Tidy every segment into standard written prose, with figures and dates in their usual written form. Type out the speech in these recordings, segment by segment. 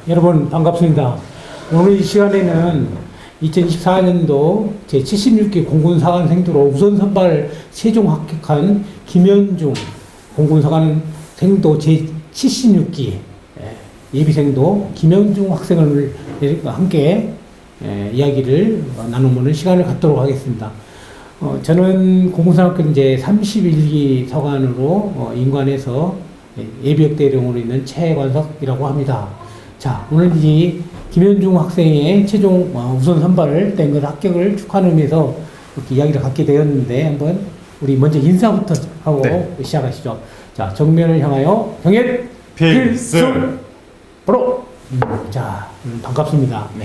여러분 반갑습니다. 오늘 이 시간에는 2024년도 제76기 공군사관생도로 우선 선발 최종 합격한 김현중 공군사관생도 제76기 예비생도 김현중 학생을 함께 이야기를 나눠보는 시간을 갖도록 하겠습니다. 저는 공군사관학교 이제 31기 사관으로 인관에서 예비역대령으로 있는 최관석이라고 합니다. 자, 오늘 이 김현중 학생의 최종 우선 선발을 된 것 합격을 축하하는 의미에서 이렇게 이야기를 갖게 되었는데 한번 우리 먼저 인사부터 하고 시작하시죠. 자, 정면을 향하여 경례 필승 바로 자, 반갑습니다. 네.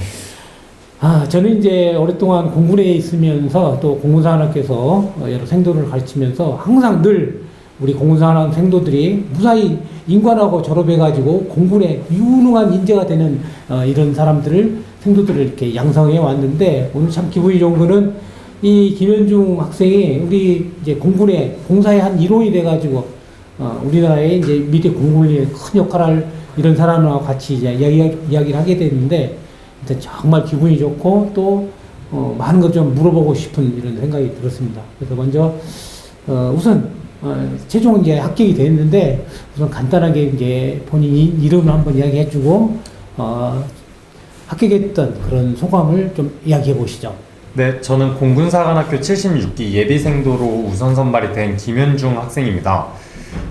저는 이제 오랫동안 공군에 있으면서 또 공군사관학교에서 여러 생도를 가르치면서 항상 늘 우리 공군사관학 생도들이 무사히 인관하고 졸업해가지고 공군에 유능한 인재가 되는 이런 사람들을 생도들을 이렇게 양성해 왔는데 오늘 참 기분이 좋은 거는 이 김현중 학생이 우리 이제 공군에 공사의 한 일원이 돼가지고 우리나라의 이제 미래 공군에 큰 역할을 할 이런 사람하고 같이 이제 이야기를 하게 됐는데 정말 기분이 좋고 또 많은 것 좀 물어보고 싶은 이런 생각이 들었습니다. 그래서 먼저 우선 최종 이제 합격이 됐는데 우선 간단하게 이제 본인 이름을 한번 이야기해주고 합격했던 그런 소감을 좀 이야기해 보시죠. 네, 저는 공군사관학교 76기 예비생도로 우선 선발이 된 김현중 학생입니다.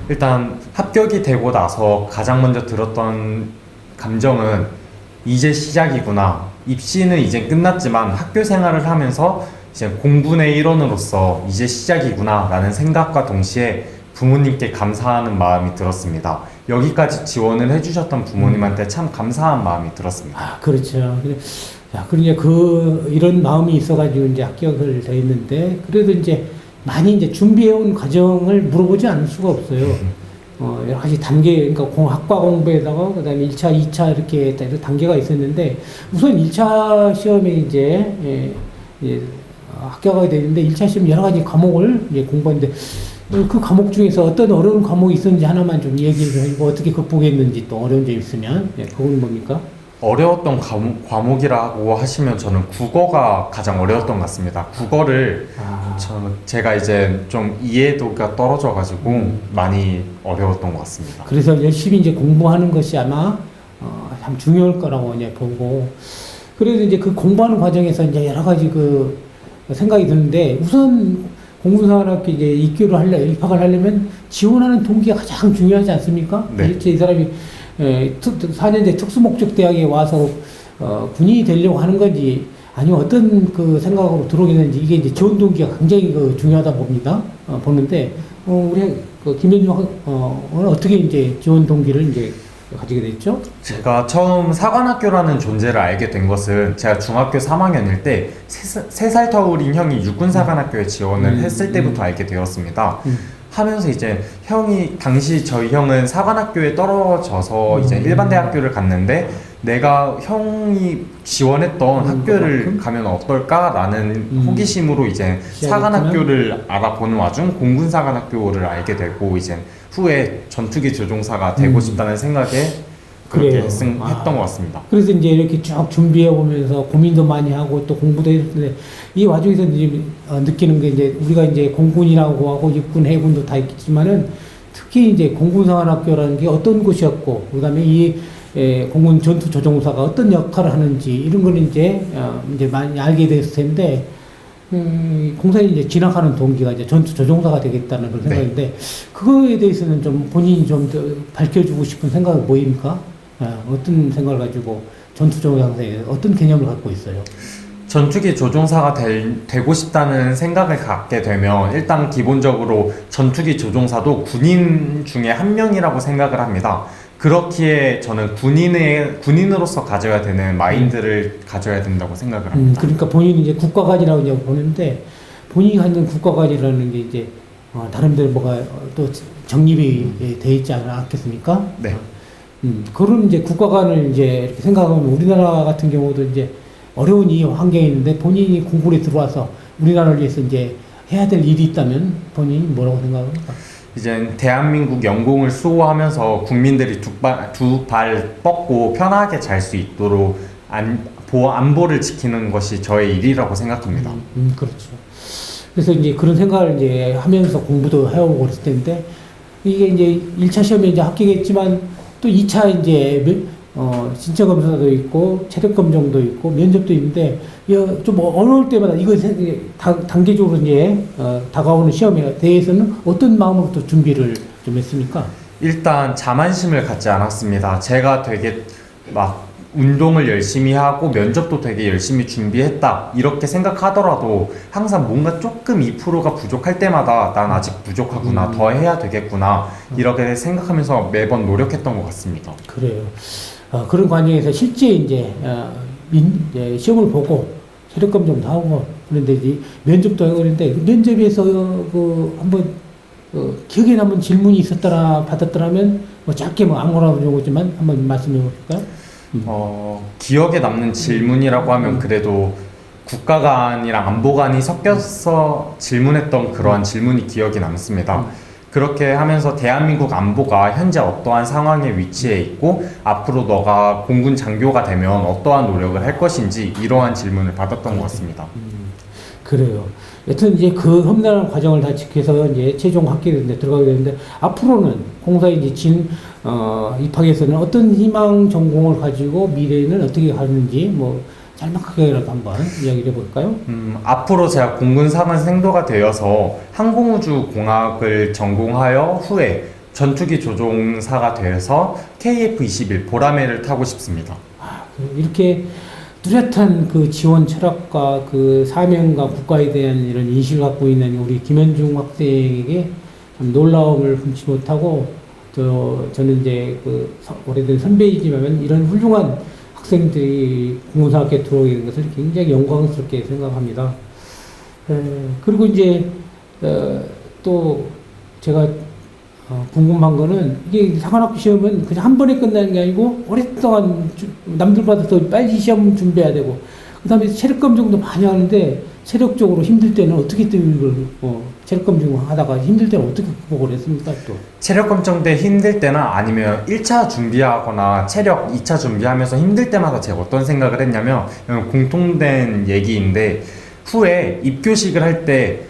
일단 합격이 되고 나서 가장 먼저 들었던 감정은 이제 시작이구나. 입시는 이제 끝났지만 학교 생활을 하면서 이제 공군의 일원으로서 이제 시작이구나 라는 생각과 동시에 부모님께 감사하는 마음이 들었습니다. 여기까지 지원을 해주셨던 부모님한테 참 감사한 마음이 들었습니다. 그렇죠. 그러니까 이런 마음이 있어가지고 이제 합격을 돼 있는데 그래도 이제 많이 이제 준비해온 과정을 물어보지 않을 수가 없어요. 여러 가지 단계, 그러니까 학과 공부에다가 그 다음에 1차, 2차 이렇게 단계가 있었는데 우선 1차 시험에 이제 합격하게 되는데 1차 시험 여러 가지 과목을 이제 공부했는데 그 과목 중에서 어떤 어려운 과목이 있었는지 하나만 좀 얘기를 해주고 어떻게 극복했는지 또 어려운 점 있으면 그건 뭡니까? 어려웠던 과목이라고 하시면 저는 국어가 가장 어려웠던 것 같습니다. 국어를 제가 이제 좀 이해도가 떨어져가지고 많이 어려웠던 것 같습니다. 그래서 열심히 이제 공부하는 것이 아마 참 중요할 거라고 이제 보고 그래도 이제 그 공부하는 과정에서 이제 여러 가지 그 생각이 드는데 우선 공군사관학교 이제 입학을 하려면 지원하는 동기가 가장 중요하지 않습니까? 네. 이 사람이 4년제 특수목적대학에 와서 군인이 되려고 하는 건지 아니면 어떤 그 생각으로 들어오게 되는지 이게 이제 지원 동기가 굉장히 중요하다 봅니다. 보는데 우리 김현중 오늘 어떻게 이제 지원 동기를 이제 가지게 됐죠? 제가 처음 사관학교라는 존재를 알게 된 것은 제가 중학교 3학년일 때 3살 터울인 형이 육군사관학교에 지원을 했을 때부터 알게 되었습니다. 하면서 이제 당시 저희 형은 사관학교에 떨어져서 이제 일반 대학교를 갔는데 내가 형이 지원했던 학교를 가면 어떨까라는 호기심으로 이제 사관학교를 알아보는 와중 공군사관학교를 알게 되고 이제 후에 전투기 조종사가 되고 싶다는 생각에 그렇게 했던 것 같습니다. 그래서 이제 이렇게 쭉 준비해 보면서 고민도 많이 하고 또 공부도 했는데 이 와중에서 이제 느끼는 게 이제 우리가 이제 공군이라고 하고 육군, 해군도 다 있겠지만은 특히 이제 공군사관학교라는 게 어떤 곳이었고 그다음에 이 공군 전투 조종사가 어떤 역할을 하는지 이런 거는 이제 많이 알게 됐을 텐데 공사에 이제 진학하는 동기가 이제 전투 조종사가 되겠다는 그런 네. 생각인데 그거에 대해서는 좀 본인이 좀 더 밝혀주고 싶은 생각이 뭐입니까? 어떤 생각을 가지고 전투 조종사에 어떤 개념을 갖고 있어요? 전투기 조종사가 되고 싶다는 생각을 갖게 되면 일단 기본적으로 전투기 조종사도 군인 중에 한 명이라고 생각을 합니다. 그렇기에 저는 군인으로서 가져야 되는 마인드를 가져야 된다고 생각을 합니다. 그러니까 본인이 이제 국가관이라고 이제 보는데 본인이 갖는 국가관이라는 게 이제 나름대로 뭐가 또 정립이 돼 있지 않겠습니까? 네. 그런 이제 국가관을 이제 이렇게 생각하면 우리나라 같은 경우도 이제 어려운 이 환경에 있는데 본인이 공군에 들어와서 우리나라를 위해서 이제 해야 될 일이 있다면 본인이 뭐라고 생각합니까? 이제 대한민국 영공을 수호하면서 국민들이 두 발 뻗고 편하게 잘 수 있도록 안보를 지키는 것이 저의 일이라고 생각합니다. 그렇죠. 그래서 이제 그런 생각을 이제 하면서 공부도 해오고 그랬을 텐데 이게 이제 1차 시험에 이제 합격했지만 또 2차 이제 신체 검사도 있고 체력 검정도 있고 면접도 있는데 좀 어려울 때마다 이거 단계적으로 이제 다가오는 시험에 대해서는 어떤 마음으로 또 준비를 좀 했습니까? 일단 자만심을 갖지 않았습니다. 제가 되게 막 운동을 열심히 하고 면접도 되게 열심히 준비했다 이렇게 생각하더라도 항상 뭔가 조금 2%가 부족할 때마다 난 아직 부족하구나 더 해야 되겠구나 이렇게 생각하면서 매번 노력했던 것 같습니다. 그래요. 그런 과정에서 실제 이제 시험을 보고 체력 검정도 하고 그런데 이제 면접도 하고 그런데 면접에서 한번 기억에 남은 질문이 받았더라면 뭐 짧게 뭐 아무거나 정도지만 한번 말씀해 볼까요? 기억에 남는 질문이라고 하면 그래도 국가관이랑 안보관이 섞여서 질문했던 그러한 질문이 기억이 남습니다. 그렇게 하면서 대한민국 안보가 현재 어떠한 상황에 위치해 있고 앞으로 너가 공군 장교가 되면 어떠한 노력을 할 것인지 이러한 질문을 받았던 것 같습니다. 그래요. 여튼 이제 그 험난한 과정을 다 지켜서 이제 최종 합격에 들어가게 되는데 앞으로는 공사에 이제 입학에서는 어떤 희망 전공을 가지고 미래에는 어떻게 가는지 뭐 짤막하게라도 한번 이야기를 해볼까요? 앞으로 제가 공군 사관생도가 되어서 항공우주공학을 전공하여 후에 전투기 조종사가 되어서 KF-21 보라매를 타고 싶습니다. 이렇게 뚜렷한 그 지원 철학과 그 사명과 국가에 대한 이런 인식을 갖고 있는 우리 김현중 학생에게 참 놀라움을 금치 못하고 저는 이제 그 오래된 선배이지만 이런 훌륭한 학생들이 공군사학교에 들어오게 된 것을 굉장히 영광스럽게 생각합니다. 그리고 이제 또 제가 궁금한 거는 이게 사관학교 시험은 그냥 한 번에 끝나는 게 아니고 오랫동안 남들보다 더 빨리 시험 준비해야 되고 그 다음에 체력 검정도 많이 하는데 체력적으로 힘들 때는 어떻게 또 이걸 체력 검정 하다가 힘들 때는 어떻게 극복을 했습니까 또? 체력 검정 때 힘들 때나 아니면 1차 준비하거나 체력 2차 준비하면서 힘들 때마다 제가 어떤 생각을 했냐면 공통된 얘기인데 후에 입교식을 할 때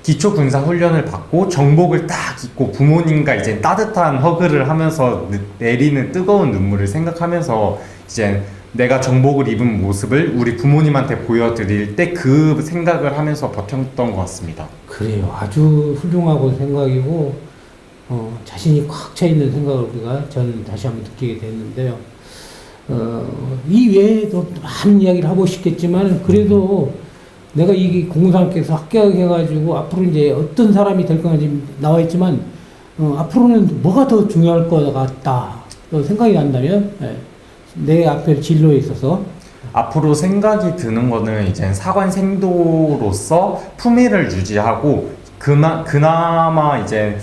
기초 군사 훈련을 받고 정복을 딱 입고 부모님과 이제 따뜻한 허그를 하면서 내리는 뜨거운 눈물을 생각하면서 이제 내가 정복을 입은 모습을 우리 부모님한테 보여드릴 때 그 생각을 하면서 버텼던 것 같습니다. 그래요. 아주 훌륭하고 생각이고 자신이 꽉 차 있는 생각을 저는 다시 한번 느끼게 됐는데요. 이 외에도 많은 이야기를 하고 싶겠지만 그래도 내가 이 공군사학교에서 합격해가지고 앞으로 이제 어떤 사람이 될 건지 나와 있지만 앞으로는 뭐가 더 중요할 것 같다 생각이 난다면 내 앞에 진로에 있어서 앞으로 생각이 드는 거는 이제 사관생도로서 품위를 유지하고 그나마 이제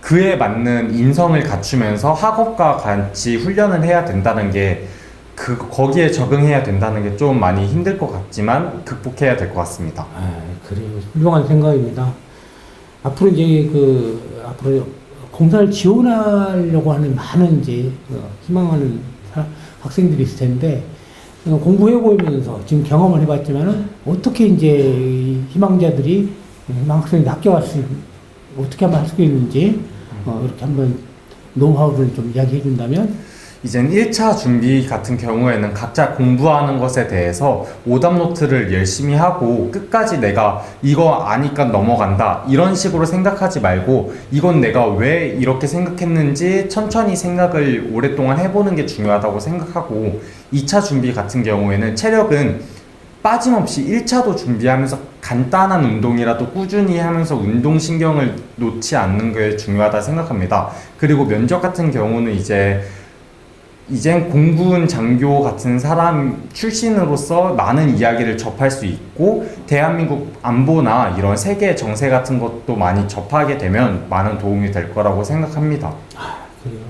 그에 맞는 인성을 갖추면서 학업과 같이 훈련을 해야 된다는 게 거기에 적응해야 된다는 게 좀 많이 힘들 것 같지만 극복해야 될 것 같습니다. 그래요. 훌륭한 생각입니다. 앞으로 이제 앞으로 공사를 지원하려고 하는 많은 이제 희망하는 학생들이 있을 텐데 공부해보면서 지금 경험을 해봤지만은 어떻게 이제 희망자들이 희망 학생들이 합격할 수 어떻게 하면 할 수 있는지 이렇게 한번 노하우를 좀 이야기해 준다면 이젠 1차 준비 같은 경우에는 각자 공부하는 것에 대해서 오답노트를 열심히 하고 끝까지 내가 이거 아니까 넘어간다 이런 식으로 생각하지 말고 이건 내가 왜 이렇게 생각했는지 천천히 생각을 오랫동안 해보는 게 중요하다고 생각하고 2차 준비 같은 경우에는 체력은 빠짐없이 1차도 준비하면서 간단한 운동이라도 꾸준히 하면서 운동신경을 놓지 않는 게 중요하다 생각합니다. 그리고 면접 같은 경우는 이젠 공군 장교 같은 사람 출신으로서 많은 이야기를 접할 수 있고 대한민국 안보나 이런 세계 정세 같은 것도 많이 접하게 되면 많은 도움이 될 거라고 생각합니다. 그래요.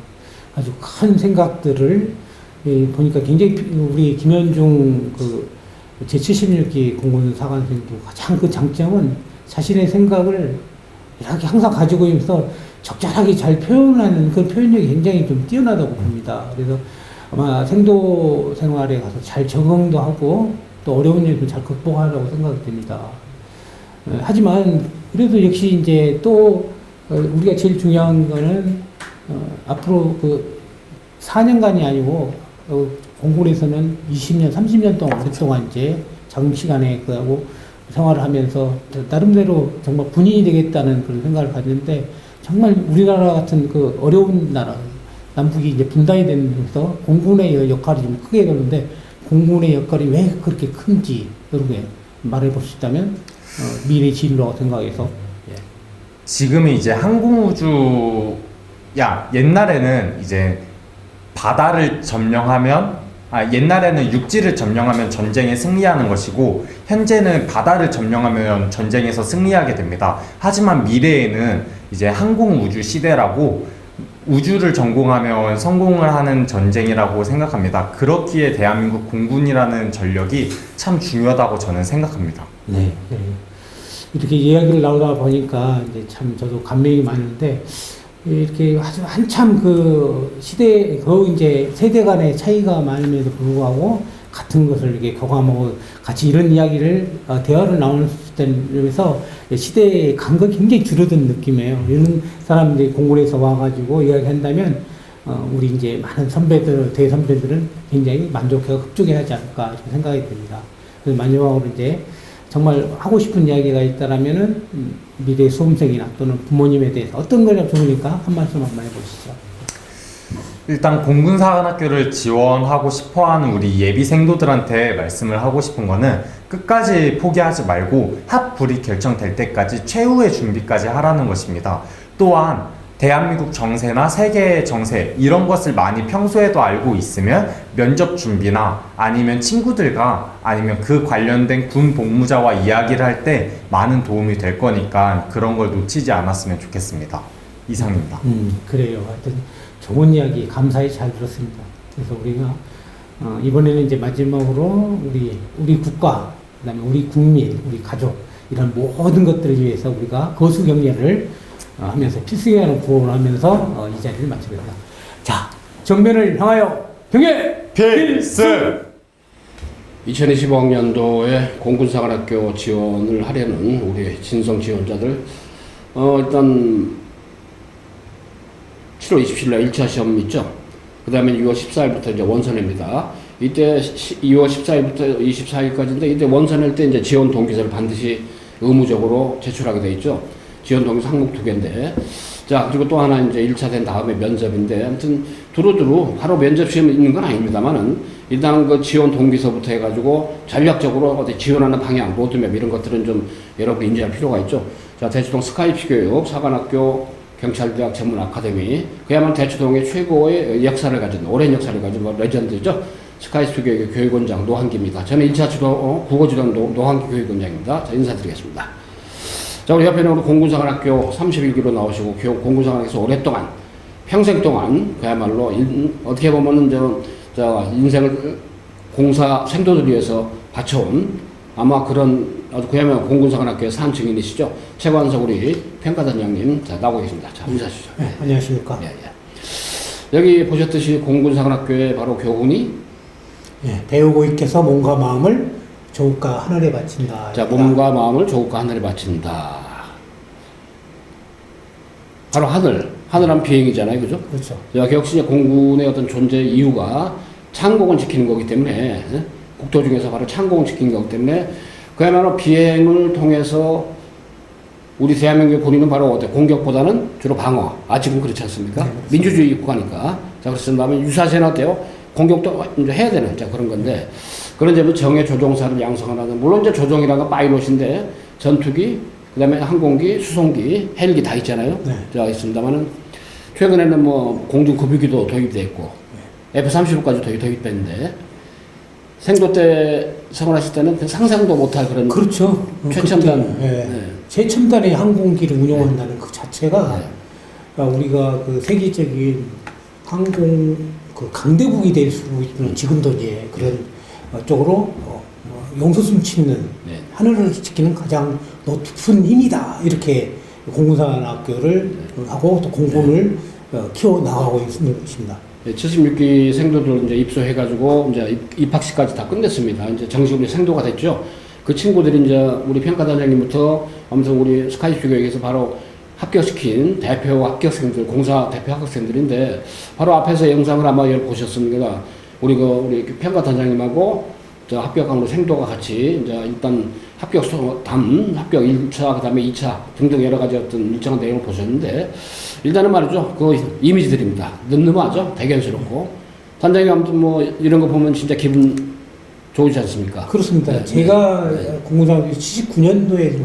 아주 큰 생각들을 보니까 굉장히 우리 김현중 제76기 공군 사관생도 가장 그 장점은 자신의 생각을 이렇게 항상 가지고 있어서 적절하게 잘 표현하는 그 표현력이 굉장히 좀 뛰어나다고 봅니다. 그래서 아마 생도 생활에 가서 잘 적응도 하고 또 어려운 일도 잘 극복하려고 생각이 됩니다. 하지만 그래도 역시 이제 또 우리가 제일 중요한 거는 앞으로 4년간이 아니고 공군에서는 20년, 30년 동안 오랫동안 이제 장시간에 그하고 생활을 하면서 나름대로 정말 군인이 되겠다는 그런 생각을 가졌는데 정말 우리나라 같은 어려운 나라, 남북이 이제 분단이 되면서 공군의 역할이 좀 크게 되는데 공군의 역할이 왜 그렇게 큰지 이렇게 말해볼 수 있다면 미래 진로라고 생각해서 지금이 이제 옛날에는 이제 바다를 점령하면 옛날에는 육지를 점령하면 전쟁에 승리하는 것이고 현재는 바다를 점령하면 전쟁에서 승리하게 됩니다. 하지만 미래에는 이제 항공우주 시대라고 우주를 전공하면 성공을 하는 전쟁이라고 생각합니다. 그렇기에 대한민국 공군이라는 전력이 참 중요하다고 저는 생각합니다. 네. 이렇게 이야기를 나오다 보니까 이제 참 저도 감명이 많은데 이렇게 아주 한참 시대, 이제 세대 간의 차이가 많음에도 불구하고 같은 것을 이렇게 교감하고 같이 이런 이야기를, 대화를 나누는 때면서 시대의 간극이 굉장히 줄어든 느낌이에요. 이런 사람들이 공군에서 와가지고 이야기한다면, 우리 이제 많은 선배들, 대선배들은 굉장히 만족해서 흡족해 하지 않을까 생각이 듭니다. 그래서 마지막으로 이제 정말 하고 싶은 이야기가 있다라면은 미래 수험생이나 또는 부모님에 대해서 어떤 걸 좋으니까 한 말씀 한번 해보시죠. 일단 공군사관학교를 지원하고 싶어하는 우리 예비생도들한테 말씀을 하고 싶은 거는 끝까지 포기하지 말고 합불이 결정될 때까지 최후의 준비까지 하라는 것입니다. 또한 대한민국 정세나 세계 정세 이런 것을 많이 평소에도 알고 있으면 면접 준비나 아니면 친구들과 아니면 그 관련된 군 복무자와 이야기를 할 때 많은 도움이 될 거니까 그런 걸 놓치지 않았으면 좋겠습니다. 이상입니다. 그래요. 하여튼 좋은 이야기 감사히 잘 들었습니다. 그래서 우리가 이번에는 이제 마지막으로 우리 국가, 그다음에 우리 국민, 우리 가족 이런 모든 것들을 위해서 우리가 거수경례를 하면서 필승이라는 구호를 하면서 이 자리를 마치겠습니다. 자, 정면을 향하여 경례 필승! 2025학년도에 공군사관학교 지원을 하려는 우리 진성 지원자들 일단 7월 27일 날 1차 시험 있죠. 그 다음에 6월 14일부터 이제 원서냅니다. 이때 2월 14일부터 24일까지인데 이때 원서낼 때 이제 지원 동기서를 반드시 의무적으로 제출하게 돼 있죠. 지원 동기서 항목 2개인데. 자, 그리고 또 하나 이제 1차 된 다음에 면접인데, 아무튼 두루두루 바로 면접 시험이 있는 건 아닙니다만은 일단은 그 지원 동기서부터 해가지고 전략적으로 어디 지원하는 방향, 로드맵 이런 것들은 좀 여러분이 인지할 필요가 있죠. 자, 대치동 스카이피 교육, 사관학교, 경찰대학 전문 아카데미, 그야말로 대치동의 최고의 역사를 가진, 오랜 역사를 가진 레전드죠. 스카이피 교육의 교육원장 노한기입니다. 저는 1차 국어지원 노한기 교육원장입니다. 자, 인사드리겠습니다. 자, 우리 옆에는 우리 공군사관학교 31기로 나오시고 공군사관학교에서 오랫동안 평생 동안 그야말로 어떻게 보면은 저 인생을 공사 생도를 위해서 바쳐온 아마 그런 아주 그야말로 공군사관학교의 산 증인이시죠. 최관석 우리 평가단장님 자 나오고 계십니다. 자 인사하시죠. 네, 안녕하십니까. 예. 여기 보셨듯이 공군사관학교의 바로 교훈이 배우고 익혀서 몸과 마음을 조국과 하늘에 바친다. 자, 몸과 마음을 조국과 하늘에 바친다. 바로 하늘. 하늘한 비행이잖아요, 그죠? 그렇죠. 자, 역시 공군의 어떤 존재 이유가 창공을 지키는 거기 때문에 국토 중에서 바로 창공을 지키는 거기 때문에 그야말로 비행을 통해서 우리 대한민국의 본인은 바로 어때? 공격보다는 주로 방어. 지금 그렇지 않습니까? 네, 민주주의 국가니까. 자, 그래서 다음에 유사시에는 어때요? 공격도 이제 해야 되는 자 그런 건데 그런 점은 정예 조종사를 양성하는 물론 이제 조종이라는 건 파일럿인데 전투기, 그다음에 항공기, 수송기, 헬기 다 있잖아요. 네. 자, 있습니다만은 최근에는 뭐 공중 급유기도 도입돼 있고 F-35까지 도입됐는데 생도 때 생활하실 때는 상상도 못할 그런 그렇죠. 최첨단 그때, 예. 최첨단의 항공기를 운영한다는 그 자체가 우리가 그 세계적인 항공 그 강대국이 될 수 있는 지금도 이제 그런 쪽으로 용솟음 치는 하늘을 지키는 가장 높은 힘이다 이렇게 공군사관학교를 하고 또 공군을 키워 나가고 있는 것입니다. 76기 생도들 이제 입소해가지고 이제 입학식까지 다 끝냈습니다. 이제 정식으로 생도가 됐죠. 그 친구들이 이제 우리 평가단장님부터 아무튼 우리 스카이쇼 교육에서 바로 합격시킨 대표 합격생들, 공사 대표 합격생들인데 바로 앞에서 영상을 아마 보셨습니다. 우리 평가단장님하고 저 합격학로 생도가 같이 이제 일단 합격 1차, 그 다음에 2차 등등 여러 가지 어떤 일정한 내용을 보셨는데 일단은 말이죠. 그 이미지들입니다. 늠름하죠? 대견스럽고. 단장님 아무튼 뭐 이런 거 보면 진짜 기분 좋으시지 않습니까? 그렇습니다. 네, 제가 공군사관학교 79년도에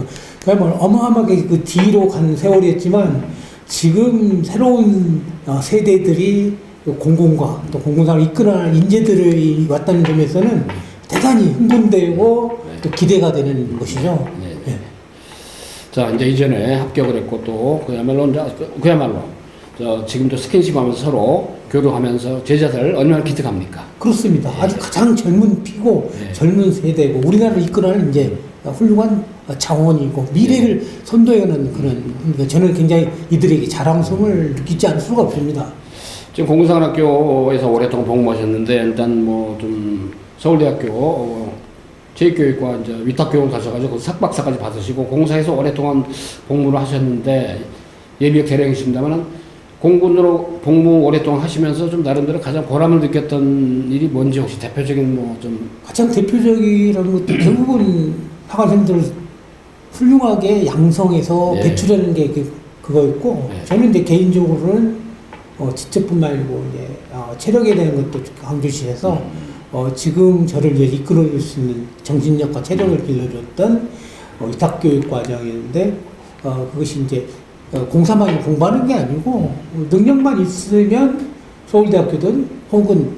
그야말로 어마어마하게 그 뒤로 간 세월이었지만 지금 새로운 세대들이 공군과 또 공군사를 이끌어낼 인재들이 왔다는 점에서는 대단히 흥분되고 또 기대가 되는 것이죠. 네. 네. 자, 이제 이전에 합격을 했고 또 그야말로 지금도 스킨십하면서 서로 교류하면서 제자들 얼마나 기특합니까? 그렇습니다. 아주 가장 젊은 피고 젊은 세대고 우리나라를 이끌어낼 이제 훌륭한 자원이고 미래를 선도해가는 그런 그러니까 저는 굉장히 이들에게 자랑스러움을 느끼지 않을 수가 없습니다. 지금 공군사관학교에서 오랫동안 복무하셨는데 일단 뭐 좀 서울대학교 체육교육과 이제 위탁교육을 가셔가지고 석박사까지 받으시고 공사에서 오랫동안 복무를 하셨는데 예비역 대령이십니다만은 공군으로 복무 오랫동안 하시면서 좀 나름대로 가장 보람을 느꼈던 일이 뭔지 혹시 대표적인 뭐 좀 가장 대표적이라는 것도 결국은 학원생들을 훌륭하게 양성해서 배출하는 게 그거였고 저는 이제 개인적으로는 지적뿐만 아니고 이제 체력에 대한 것도 강조시해서 지금 저를 이제 이끌어줄 수 있는 정신력과 체력을 길러줬던 위탁교육 과정이었는데 그것이 이제 공사만 공부하는 게 아니고 능력만 있으면 서울대학교든 혹은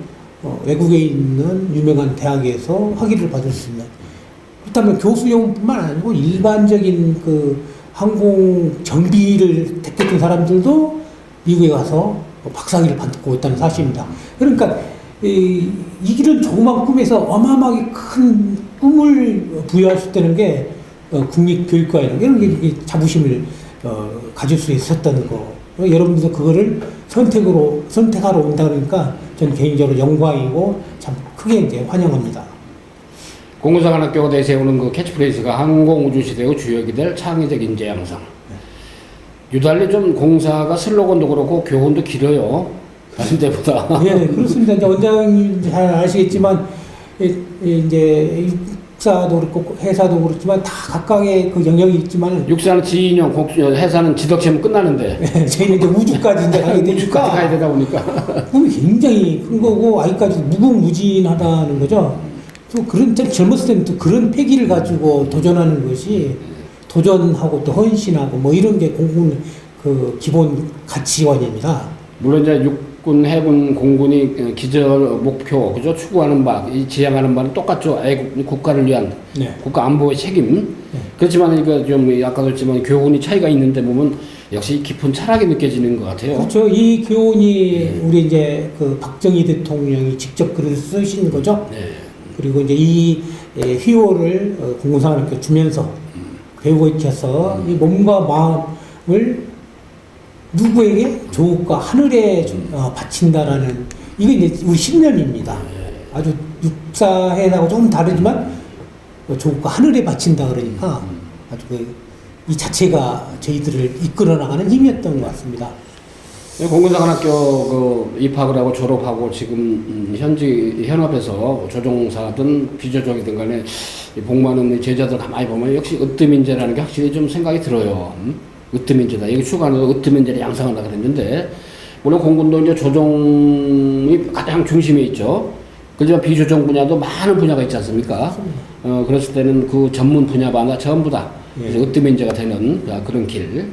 외국에 있는 유명한 대학에서 학위를 받을 수 있는 그렇다면 교수용뿐만 아니고 일반적인 그 항공 정비를 택했던 사람들도 미국에 가서 박사학위를 받고 있다는 사실입니다. 그러니까 이 길은 조그만 꿈에서 어마어마하게 큰 꿈을 부여할 수 있다는 게 국립교육과라는 게 자부심을 가질 수 있었다는 거. 여러분들도 그거를 선택하러 온다 그러니까 저는 개인적으로 영광이고 참 크게 이제 환영합니다. 공군사관학교가 내세우는 그 캐치프레이즈가 항공우주시대의 주역이 될 창의적 인재 양성. 유달리 좀 공사가 슬로건도 그렇고 교훈도 길어요. 다른 데보다. 예, 그렇습니다. 이제 원장님 잘 아시겠지만 이제 육사도 그렇고 회사도 그렇지만 다 각각의 그 영역이 있지만 육사는 지인형, 회사는 지덕체면 끝나는데. 저희는 이제 우주까지 이제 가게 우주까지 가야 되니까 되다 보니까. 꿈이 굉장히 큰 거고 아직까지 무궁무진하다는 거죠. 또 그런 젊었을 때는 또 그런 패기를 가지고 도전하는 것이 도전하고 또 헌신하고 뭐 이런 게 공군 그 기본 가치관입니다. 물론 이제 육군, 해군, 공군이 기절 목표, 그죠? 추구하는 바, 지향하는 바는 똑같죠. 국가를 위한 국가 안보의 책임. 그렇지만 이거 좀 아까도 했지만 교훈이 차이가 있는데 보면 역시 깊은 철학이 느껴지는 것 같아요. 그렇죠. 이 교훈이 우리 이제 그 박정희 대통령이 직접 글을 쓰신 거죠. 그리고 이제 이 휘호를 공군사관학교 주면서 배우고 익혀서 이 몸과 마음을 누구에게 조국과 하늘에 바친다라는 이게 이제 우리 신념입니다. 아주 육사회하고 조금 다르지만 조국과 하늘에 바친다 그러니까 아주 이 자체가 저희들을 이끌어 나가는 힘이었던 것 같습니다. 공군사관학교 그 입학을 하고 졸업하고 지금 현업에서 조종사든 비조종이든 간에 이 복무하는 제자들 가만히 보면 역시 으뜸인재라는 게 확실히 좀 생각이 들어요. 으뜸인재다. 이게 추가로 으뜸인재를 양성한다 그랬는데, 물론 공군도 이제 조종이 가장 중심에 있죠. 그렇지만 비조종 분야도 많은 분야가 있지 않습니까? 그랬을 때는 그 전문 분야마다 전부 다 으뜸인재가 되는 그런 길.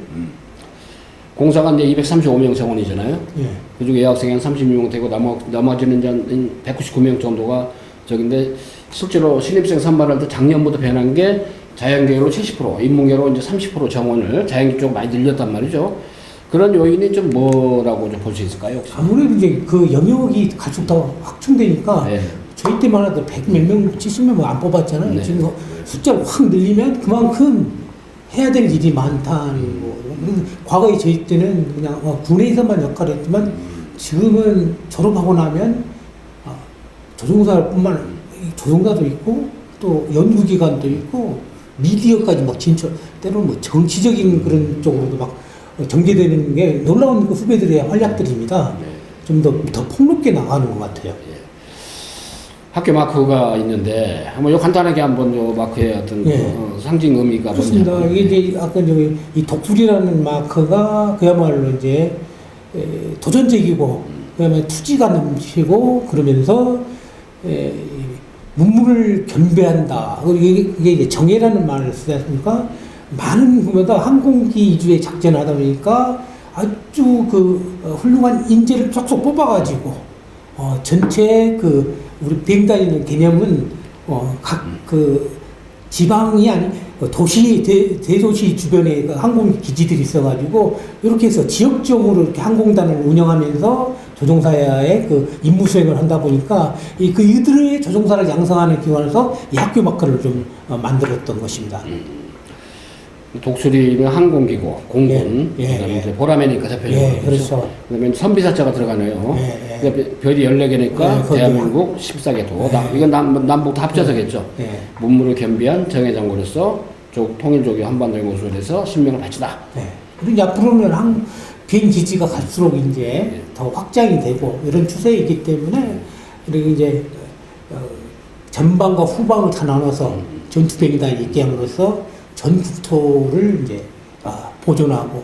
공사가 이제 235명 정원이잖아요. 예. 그중에 여학생이 한 36명 되고 나머지는 이제 한 199명 정도가 저긴데, 실제로 신입생 선발할 때 작년부터 변한 게 자연계로 70%, 인문계로 이제 30% 정원을 자연계 쪽 많이 늘렸단 말이죠. 그런 요인이 좀 뭐라고 좀 볼 수 있을까요, 혹시? 아무래도 이제 그 영역이 갈수록 더 확충되니까 네. 저희 때만 해도 100몇 명, 70명 안 뽑았잖아요. 네. 지금 숫자를 확 늘리면 그만큼 해야 될 일이 많다는 거. 과거에 저희 때는 그냥 군에서만 역할을 했지만 지금은 졸업하고 나면 조종사뿐만 조종사도 있고 또 연구기관도 있고 미디어까지 막 진출, 때로는 뭐 정치적인 그런 쪽으로도 막 전개되는 게 놀라운 그 후배들의 활약들입니다. 좀 더 폭넓게 나가는 것 같아요. 학교 마크가 있는데 한번 요 간단하게 한번 요 마크의 어떤 예. 그, 상징 의미가 그렇습니다. 뭔지 이게 이제 아까 저기 이 독불이라는 마크가 그야말로 이제 도전적이고 그다음에 투지가 넘치고 그러면서 문물을 겸비한다. 이게 이제 정예라는 말을 쓰지 않습니까? 많은 부분마다 항공기 위주의 작전을 하다 보니까 아주 그 훌륭한 인재를 쏙쏙 뽑아가지고 전체 그 우리 비행단이라는 개념은 각 그 지방이 아닌 도시 대도시 주변에 그 항공 기지들이 있어가지고 이렇게 해서 지역적으로 이렇게 항공단을 운영하면서 조종사의 그 임무 수행을 한다 보니까 그 이들의 조종사를 양성하는 기관에서 이 학교 마크를 좀 만들었던 것입니다. 독수리는 항공기고 공군, 예, 예, 그다음에 예. 이제 보라매니까 대표적으로 예, 그렇죠. 그다음에 선비사자가 들어가네요. 예, 예. 그러니까 별이 14개니까 예, 대한민국 14개도. 예. 이건 남북 다 합쳐서겠죠. 예. 문물을 겸비한 정예장군으로서 통일조교 한반도의 모습을 해서 신명을 바치다. 네. 그리고 이제 앞으로는 비행 기지가 갈수록 이제 더 확장이 되고 이런 추세이기 때문에 그리고 이제 전방과 후방을 다 나눠서 전투비행단이 있게 함으로써 전 국토를 이제 보존하고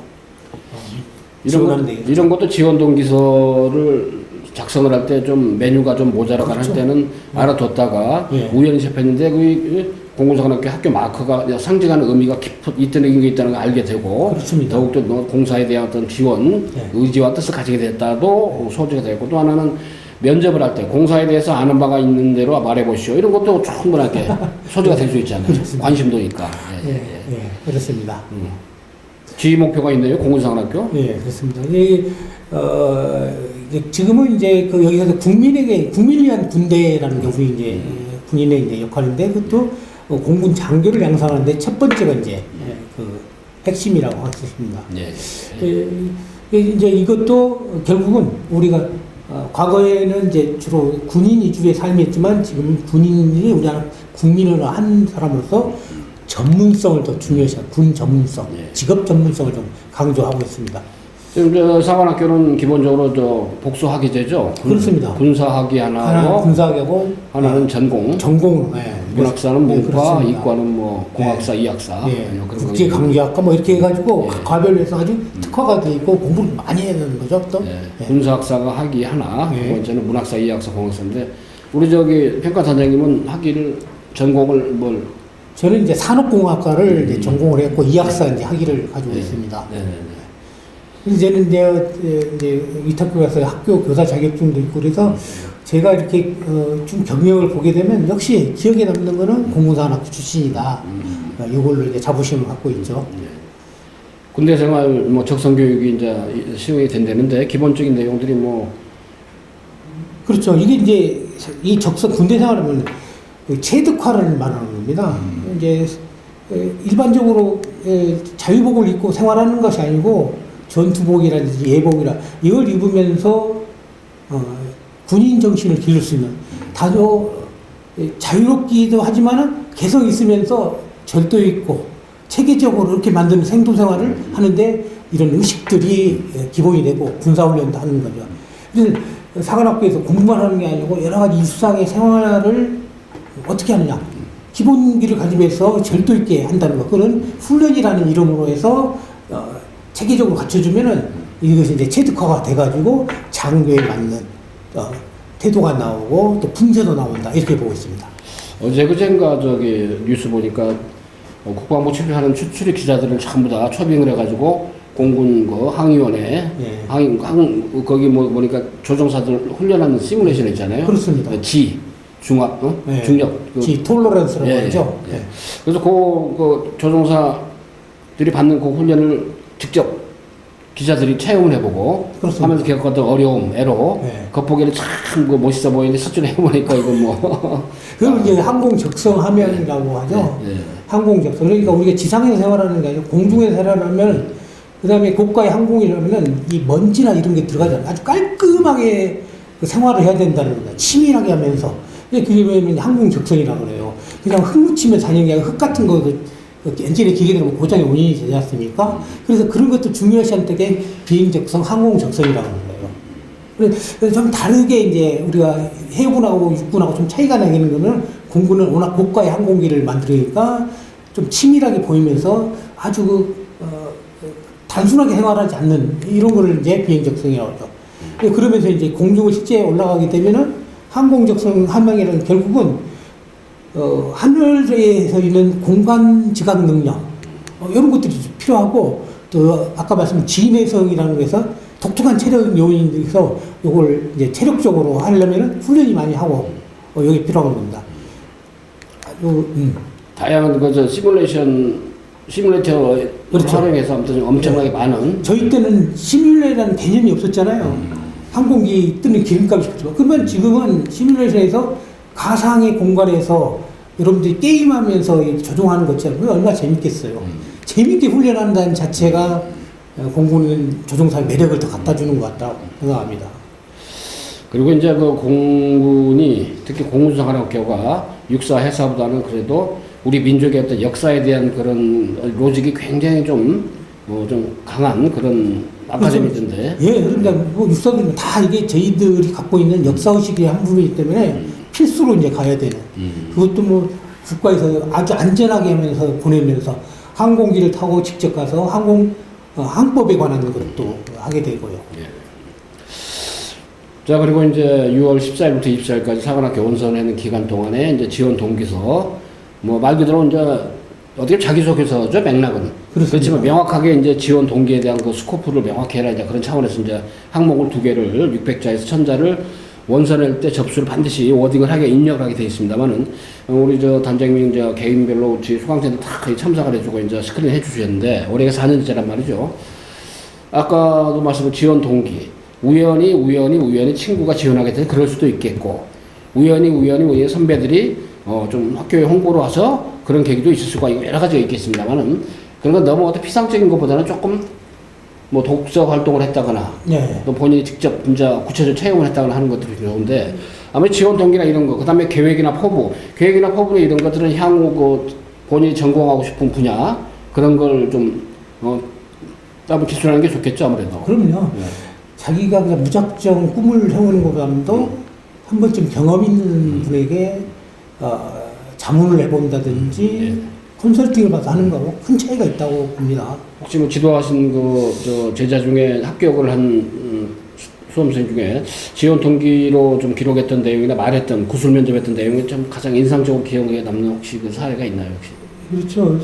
이런 것도 지원 동기서를 작성을 할 때 좀 메뉴가 좀 모자라거나 그렇죠. 할 때는 알아뒀다가 예. 우연히 접했는데 그 공군사관학교 학교 마크가 상징하는 의미가 있다는 게 있다는 걸 알게 되고 그렇습니다. 더욱더 공사에 대한 어떤 지원, 예. 의지와 뜻을 가지게 됐다도 소지가 되고 또 하나는 면접을 할 때 공사에 대해서 아는 바가 있는 대로 말해보시오. 이런 것도 충분하게 소지가 될 수 있잖아요. 그렇습니다. 관심도니까. 예. 예, 그렇습니다. 지휘 목표가 있네요. 공군사관학교. 예, 그렇습니다. 이제 지금은 이제 그 여기서 국민을 위한 군대라는 게 우리 이제 군인의 이제 역할인데 그것도 공군 장교를 양성하는데 첫 번째가 이제 그 핵심이라고 할 수 있습니다. 예. 이제 이것도 결국은 우리가 과거에는 이제 주로 군인 위주의 삶이었지만 지금 군인이 우리나라 국민을 한 사람으로서 전문성을 더 중요시한 군 전문성, 직업 전문성을 좀 강조하고 있습니다. 지금 사관학교는 기본적으로 복수학위제죠. 그렇습니다. 군사학위 하나 하나고 군사학이고 하나는 전공. 전공, 문학사는 네, 문과, 그렇습니다. 이과는 뭐 공학사, 이학사. 그런 국제 거. 강제학과 뭐 이렇게 해가지고 예. 과별로 해서 아주 특화가 돼 있고 공부를 많이 해야 되는 거죠, 또. 예. 군사학사가 학위 하나, 예. 두 번째는 문학사, 이학사, 공학사인데 우리 평가단장님은 학위를 전공을 뭘? 저는 이제 산업공학과를 이제 전공을 했고 이학사 이제 학위를 가지고 있습니다. 네네네. 이제는 이제 위탁교 가서 학교 교사 자격증도 있고 그래서 제가 이렇게 좀 경력을 보게 되면 역시 기억에 남는 거는 공군사관학교 출신이다. 이걸로 이제 자부심을 갖고 있죠. 군대 생활 뭐 적성 교육이 이제 시행이 된다는데 기본적인 내용들이 뭐 그렇죠. 이게 이제 이 군대 생활하면 체득화를 말하는 겁니다. 이제 일반적으로 자유복을 입고 생활하는 것이 아니고 전투복이라든지 예복이라 이걸 입으면서 군인 정신을 기를 수 있는 다소 자유롭기도 하지만은 개성 있으면서 절도 있고 체계적으로 이렇게 만드는 생존생활을 하는데 이런 의식들이 기본이 되고 군사훈련도 하는 거죠. 그래서 사관학교에서 공부만 하는 게 아니고 여러 가지 일상의 생활을 어떻게 하느냐. 기본기를 가지면서 절도 있게 한다는 거. 그거는 훈련이라는 이름으로 해서 체계적으로 갖춰주면은 이것이 이제 체득화가 돼가지고 장교에 맞는 태도가 나오고 또 품새도 나온다. 이렇게 보고 있습니다. 어제 그젠가 저기 뉴스 보니까 국방부 출입하는 출입 기자들을 전부 다 초빙을 해가지고 공군 그 항위원회 예. 거기 보니까 조종사들 훈련하는 시뮬레이션 있잖아요. 그렇습니다. 중압, 네. 중력, 톨러런스라고 예, 하죠. 예. 그래서 그 조종사들이 받는 그 훈련을 직접 기자들이 체험을 해보고 그렇습니다. 하면서 겪었던 어려움, 애로 네. 겉보기에는 참 멋있어 보이는데 실제로 해보니까 이건 뭐 그걸 이제 항공 적성 화면이라고 하죠. 예, 예. 항공 적성. 그러니까 우리가 지상에서 생활하는 게 아니고 공중에서 생활하면 그다음에 고가의 항공이라면은 이 먼지나 이런 게 들어가잖아요. 아주 깔끔하게 그 생활을 해야 된다는 거예요. 치밀하게 하면서. 그게 왜 항공 적성이라고 그래요. 그냥 흙 묻히면 다니는 게 아니라 흙 같은 거 엔진의 기계들은 고장의 원인이 되지 않습니까? 그래서 그런 것도 중요시한되게 비행 적성, 항공 적성이라고 그래요. 그래서 좀 다르게 이제 우리가 해군하고 육군하고 좀 차이가 나는 거는 공군은 워낙 고가의 항공기를 만들으니까 좀 치밀하게 보이면서 아주 단순하게 생활하지 않는 이런 거를 이제 비행 적성이라고 하죠. 그러면서 이제 공중을 실제 올라가게 되면은 항공 적성 함량이라는 결국은 하늘에서 있는 공간 지각 능력 이런 것들이 필요하고 또 아까 말씀드린 지내성이라는 거에서 독특한 체력 요인에서 이걸 이제 체력적으로 하려면은 훈련이 많이 하고 여기 필요한 겁니다. 다양한 그 시뮬레이터 그렇죠. 활용해서 아무튼 엄청나게 많은 저희 때는 시뮬레이터라는 개념이 없었잖아요. 항공기 뜨는 기름값이 있었지만 그러면 지금은 시뮬레이션에서 가상의 공간에서 여러분들이 게임하면서 조종하는 것처럼 그게 얼마나 재밌겠어요. 재밌게 훈련한다는 자체가 공군은 조종사의 매력을 더 갖다 주는 것 같다고 생각합니다. 그리고 이제 그 공군이 특히 공군사관학교가 육사 해사보다는 그래도 우리 민족의 어떤 역사에 대한 그런 로직이 굉장히 좀 강한 그런 아카데미인데. 예, 그러니까 뭐 육사들은 다 이게 저희들이 갖고 있는 역사의식의 한 부분이기 때문에 필수로 이제 가야 되는. 그것도 뭐 국가에서 아주 안전하게 하면서 보내면서 항공기를 타고 직접 가서 항법에 관한 것도 하게 되고요. 예. 자, 그리고 이제 6월 14일부터 24일까지 사관학교 원선하는 기간 동안에 이제 지원 동기서, 뭐 말 그대로 이제 어떻게 자기소개서죠, 맥락은. 그렇습니다. 그렇지만 명확하게 이제 지원 동기에 대한 그 스코프를 명확히 해라. 이제 그런 차원에서 이제 항목을 2개를 600자에서 1000자를 원선할 때 접수를 반드시 워딩을 하게 입력을 하게 되어 있습니다만은 우리 저 단장님 이제 개인별로 저희 수강생들 다 참석을 해주고 이제 스크린 해주셨는데 올해가 4년째란 말이죠. 아까도 말씀드린 지원 동기. 우연히 친구가 지원하게 돼서 그럴 수도 있겠고, 우연히 선배들이 좀 학교에 홍보로 와서 그런 계기도 있을 수가 있고, 여러 가지가 있겠습니다만은, 그런 건 너무 어떤 피상적인 것보다는 조금 뭐 독서 활동을 했다거나, 네. 또 본인이 직접 진짜 구체적으로 체험을 했다거나 하는 것들이 좋은데, 아무래도 지원 동기나 이런 거, 그 다음에 계획이나 포부 이런 것들은 향후 그 본인이 전공하고 싶은 분야, 그런 걸 좀, 따로 기술하는 게 좋겠죠, 아무래도. 그럼요. 네. 자기가 그냥 무작정 꿈을 해오는 것보다도 한 번쯤 경험 있는 분에게 자문을 해본다든지 컨설팅을 받아서 하는 거하고 큰 차이가 있다고 봅니다. 혹시 뭐 지도하신 저 제자 중에 합격을 한 수험생 중에 지원 동기로 좀 기록했던 내용이나 말했던 구술 면접했던 내용이 좀 가장 인상적으로 기억에 남는 혹시 그 사례가 있나요, 혹시? 그렇죠.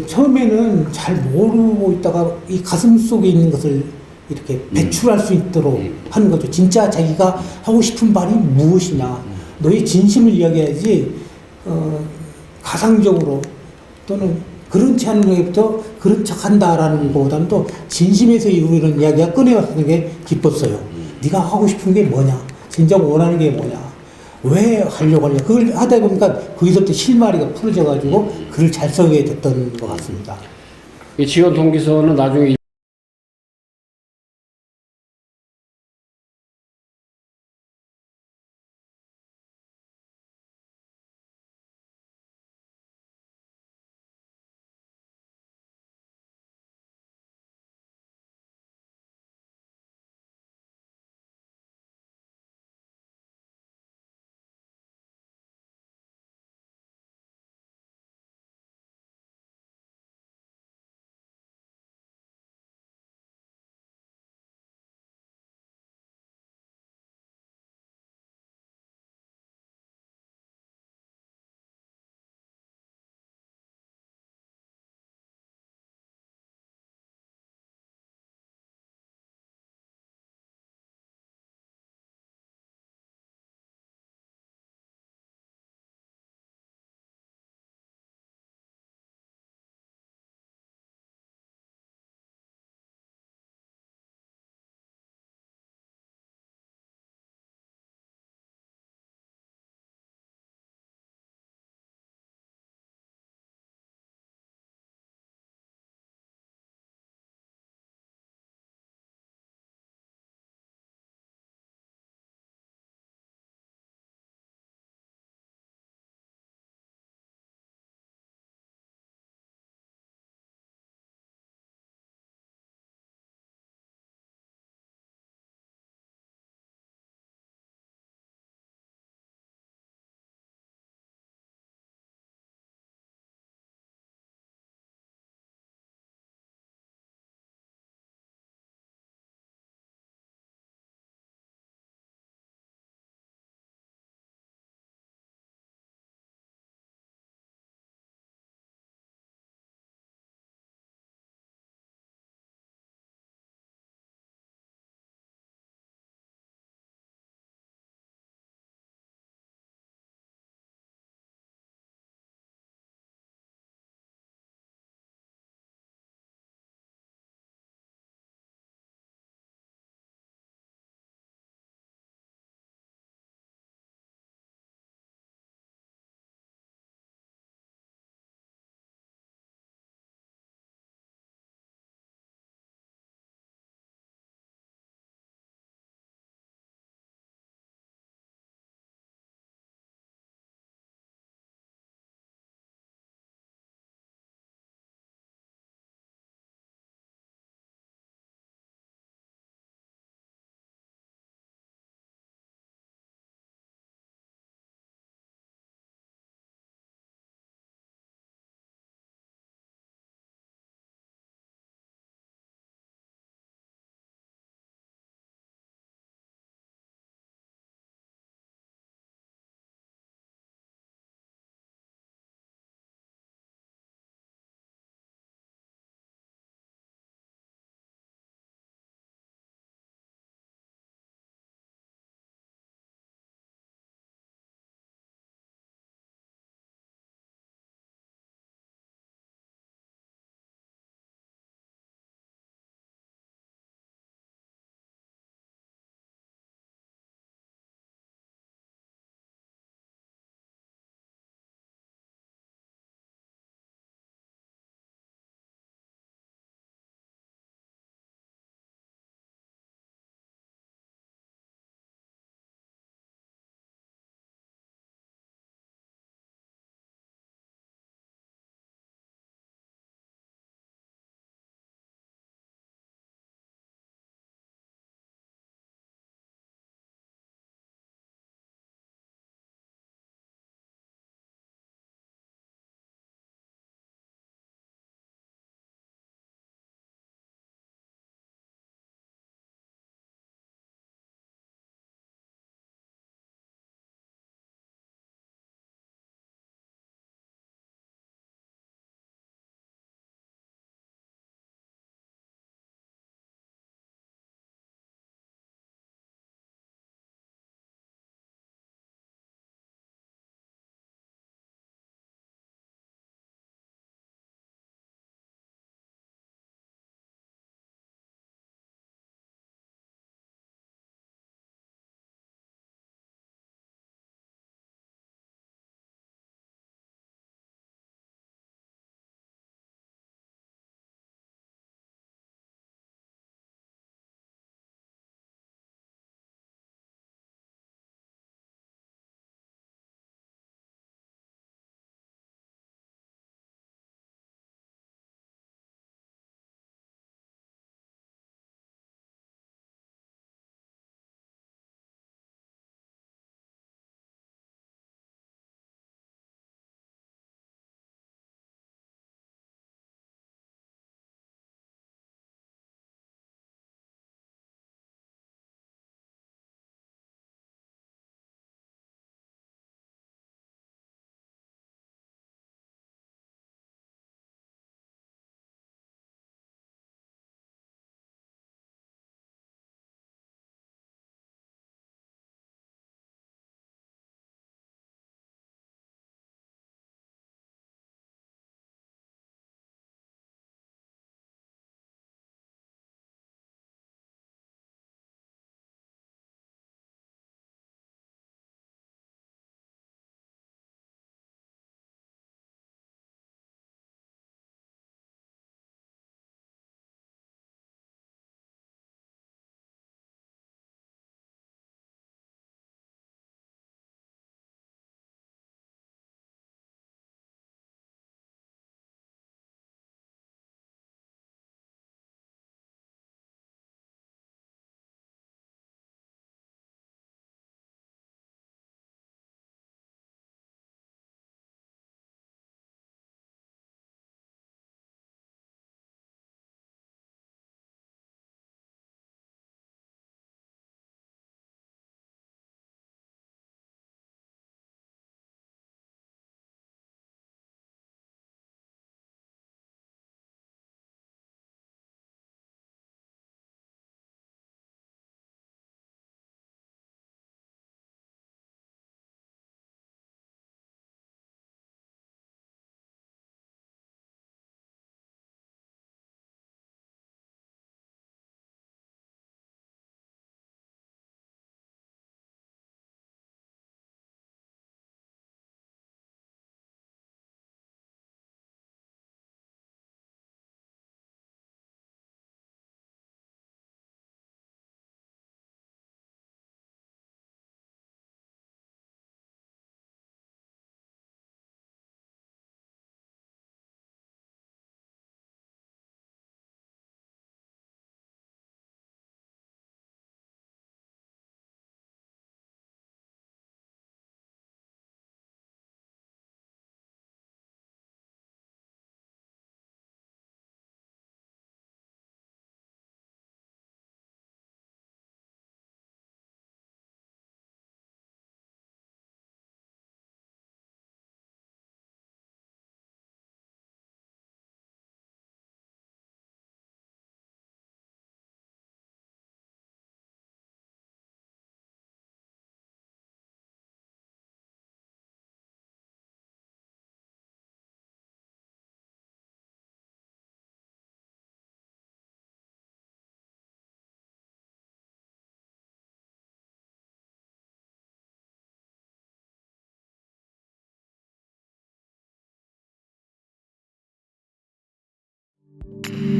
처음에는 잘 모르고 있다가 이 가슴 속에 있는 것을 이렇게 배출할 수 있도록 하는 거죠. 진짜 자기가 하고 싶은 말이 무엇이냐. 너의 진심을 이야기해야지, 가상적으로 또는 그렇지 않은 얘기부터 그런 척 한다라는 것보다는 또 진심에서 이루는 이야기가 꺼내왔는 게 기뻤어요. 네가 하고 싶은 게 뭐냐. 진정 원하는 게 뭐냐. 왜 하려고 하냐. 그걸 하다 보니까 거기서부터 실마리가 풀어져가지고 글을 잘 쓰게 됐던 것 같습니다. 이 지원 동기서는 나중에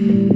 네.